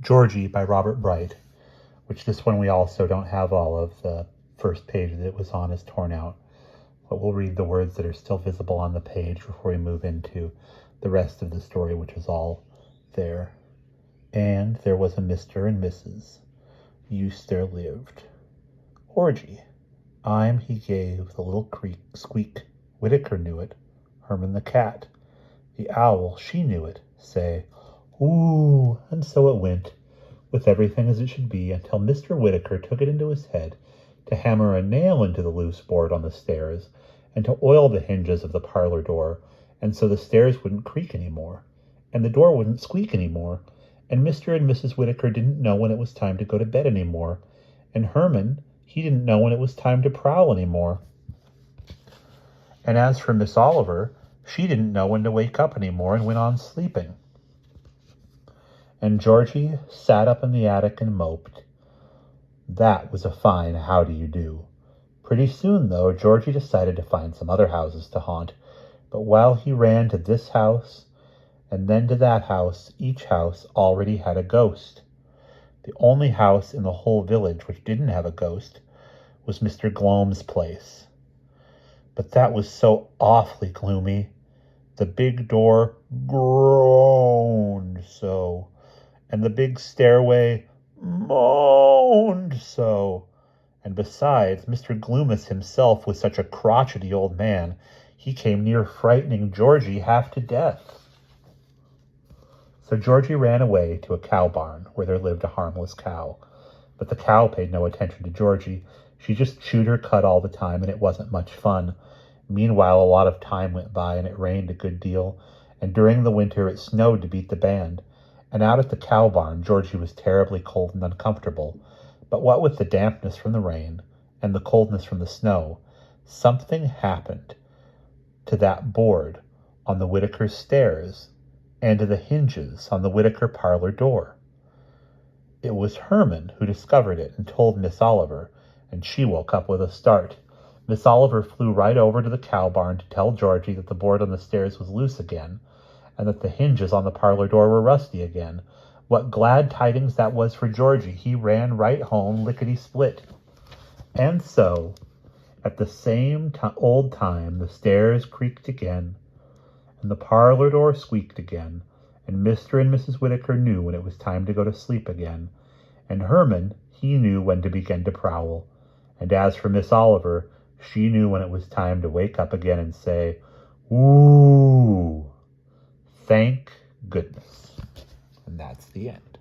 Georgie by Robert Bright, which this one we also don't have all of the first page that it was on is torn out. But we'll read the words that are still visible on the page before we move into the rest of the story, which is all there. And there was a Mr. and Mrs. Use there lived. Orgy. I'm he gave the little creak squeak. Whitaker knew it. Herman the cat. The owl, she knew it. Say, ooh, and so it went, with everything as it should be, until Mr. Whitaker took it into his head to hammer a nail into the loose board on the stairs, and to oil the hinges of the parlor door, and so the stairs wouldn't creak any more, and the door wouldn't squeak any more, and Mr. and Mrs. Whitaker didn't know when it was time to go to bed any more, and Herman, he didn't know when it was time to prowl any more. And as for Miss Oliver, she didn't know when to wake up any more and went on sleeping. And Georgie sat up in the attic and moped. That was a fine how do you do. Pretty soon, though, Georgie decided to find some other houses to haunt, but while he ran to this house and then to that house, each house already had a ghost. The only house in the whole village which didn't have a ghost was Mr. Gloam's place. But that was so awfully gloomy. The big door groaned so, and the big stairway moaned so. And besides, Mr. Gloomus himself was such a crotchety old man, he came near frightening Georgie half to death. So Georgie ran away to a cow barn where there lived a harmless cow. But the cow paid no attention to Georgie. She just chewed her cud all the time, and it wasn't much fun. Meanwhile, a lot of time went by, and it rained a good deal, and during the winter it snowed to beat the band. And out at the cow barn, Georgie was terribly cold and uncomfortable. But what with the dampness from the rain and the coldness from the snow, something happened to that board on the Whitaker stairs and to the hinges on the Whitaker parlor door. It was Herman who discovered it and told Miss Oliver, and she woke up with a start. Miss Oliver flew right over to the cow barn to tell Georgie that the board on the stairs was loose again, and that the hinges on the parlor door were rusty again. What glad tidings that was for Georgie. He ran right home, lickety-split. And so, at the same old time, the stairs creaked again, and the parlor door squeaked again, and Mr. and Mrs. Whitaker knew when it was time to go to sleep again, and Herman, he knew when to begin to prowl, and as for Miss Oliver, she knew when it was time to wake up again and say, ooh, thank goodness. And that's the end.